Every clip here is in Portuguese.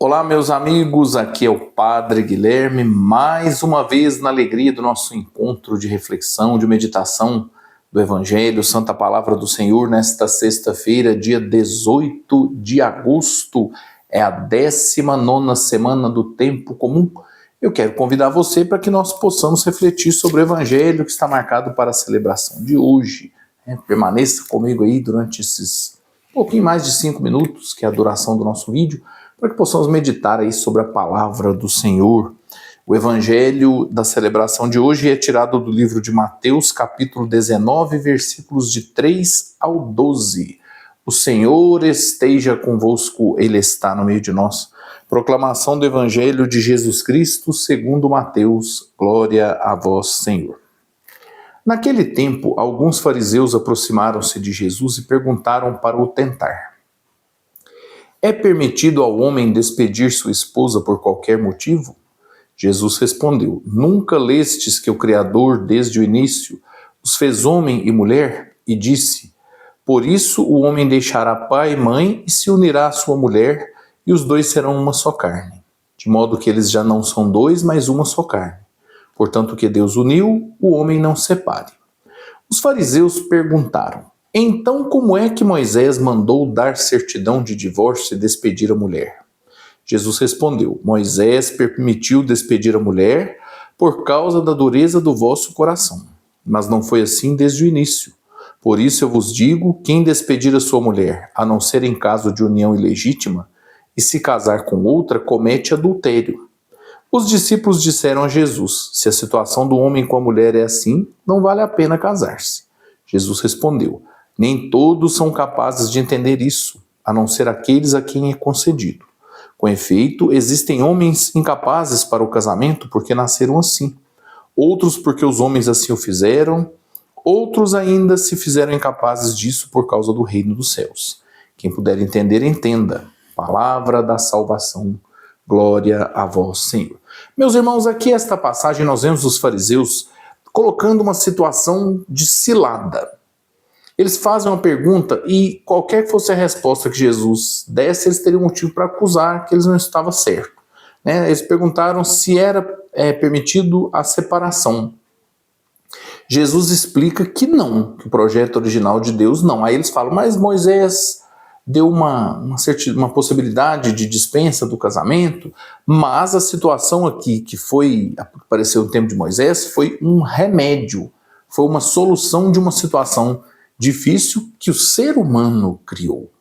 Olá, meus amigos, aqui é o Padre Guilherme, mais uma vez na alegria do nosso encontro de reflexão, de meditação do Evangelho, Santa Palavra do Senhor, nesta sexta-feira, dia 18 de agosto, é a 19ª semana do Tempo Comum. Eu quero convidar você para que nós possamos refletir sobre o Evangelho que está marcado para a celebração de hoje. Permaneça comigo aí durante esses pouquinho mais de 5 minutos, que é a duração do nosso vídeo, para que possamos meditar aí sobre a palavra do Senhor. O evangelho da celebração de hoje é tirado do livro de Mateus, capítulo 19, versículos de 3 ao 12. O Senhor esteja convosco, Ele está no meio de nós. Proclamação do evangelho de Jesus Cristo, segundo Mateus. Glória a vós, Senhor. Naquele tempo, alguns fariseus aproximaram-se de Jesus e perguntaram para o tentar: é permitido ao homem despedir sua esposa por qualquer motivo? Jesus respondeu: nunca lestes que o Criador, desde o início, os fez homem e mulher? E disse: por isso o homem deixará pai e mãe e se unirá à sua mulher, e os dois serão uma só carne. De modo que eles já não são dois, mas uma só carne. Portanto, o que Deus uniu, o homem não separe. Os fariseus perguntaram: então, como é que Moisés mandou dar certidão de divórcio e despedir a mulher? Jesus respondeu: Moisés permitiu despedir a mulher por causa da dureza do vosso coração. Mas não foi assim desde o início. Por isso eu vos digo, quem despedir a sua mulher, a não ser em caso de união ilegítima, e se casar com outra, comete adultério. Os discípulos disseram a Jesus: se a situação do homem com a mulher é assim, não vale a pena casar-se. Jesus respondeu: nem todos são capazes de entender isso, a não ser aqueles a quem é concedido. Com efeito, existem homens incapazes para o casamento porque nasceram assim, outros porque os homens assim o fizeram, outros ainda se fizeram incapazes disso por causa do reino dos céus. Quem puder entender, entenda. Palavra da salvação. Glória a vós, Senhor. Meus irmãos, aqui esta passagem nós vemos os fariseus colocando uma situação de cilada. Eles fazem uma pergunta e qualquer que fosse a resposta que Jesus desse, eles teriam motivo para acusar que eles não estavam certos. Eles perguntaram se era permitido a separação. Jesus explica que não, que o projeto original de Deus não. Aí eles falam, mas Moisés deu uma possibilidade de dispensa do casamento, mas a situação aqui que apareceu no tempo de Moisés foi um remédio, foi uma solução de uma situação difícil que o ser humano criou.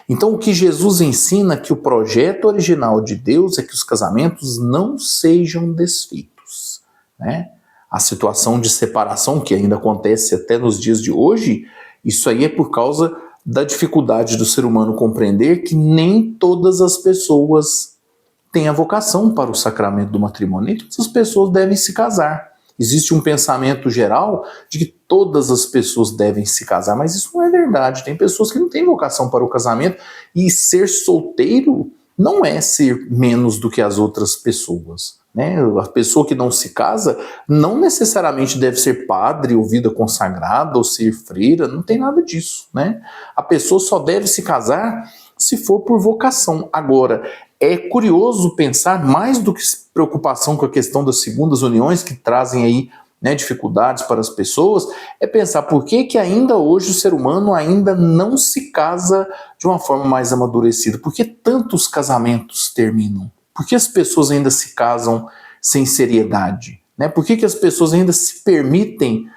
Então o que Jesus ensina é que o projeto original de Deus é que os casamentos não sejam desfeitos. A situação de separação que ainda acontece até nos dias de hoje, isso aí é por causa da dificuldade do ser humano compreender que nem todas as pessoas têm a vocação para o sacramento do matrimônio, nem todas as pessoas devem se casar. Existe um pensamento geral de que todas as pessoas devem se casar, mas isso não é verdade. Tem pessoas que não têm vocação para o casamento e ser solteiro não é ser menos do que as outras pessoas. A pessoa que não se casa não necessariamente deve ser padre ou vida consagrada ou ser freira, não tem nada disso. A pessoa só deve se casar se for por vocação. Agora, é curioso pensar, mais do que preocupação com a questão das segundas uniões que trazem aí dificuldades para as pessoas, é pensar por que ainda hoje o ser humano ainda não se casa de uma forma mais amadurecida. Por que tantos casamentos terminam? Por que as pessoas ainda se casam sem seriedade? Por que as pessoas ainda se permitem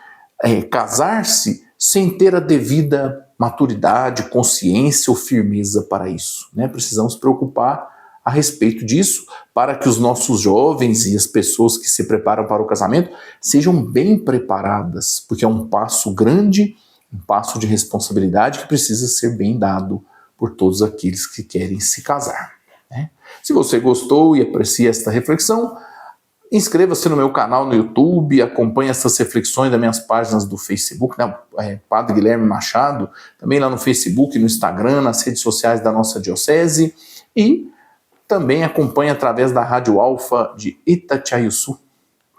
casar-se sem ter a devida maturidade, consciência ou firmeza para isso? Precisamos preocupar a respeito disso, para que os nossos jovens e as pessoas que se preparam para o casamento sejam bem preparadas, porque é um passo grande, um passo de responsabilidade que precisa ser bem dado por todos aqueles que querem se casar. Se você gostou e aprecia esta reflexão, inscreva-se no meu canal no YouTube, acompanhe essas reflexões das minhas páginas do Facebook, Padre Guilherme Machado, também lá no Facebook, no Instagram, nas redes sociais da nossa diocese, e também acompanhe através da Rádio Alfa de Itatiaiuçu.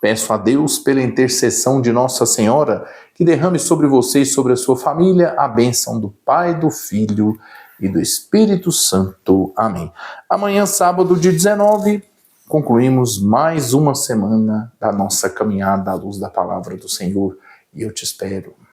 Peço a Deus, pela intercessão de Nossa Senhora, que derrame sobre você e sobre a sua família a bênção do Pai, do Filho e do Espírito Santo. Amém. Amanhã, sábado, dia 19, concluímos mais uma semana da nossa caminhada à luz da palavra do Senhor e eu te espero.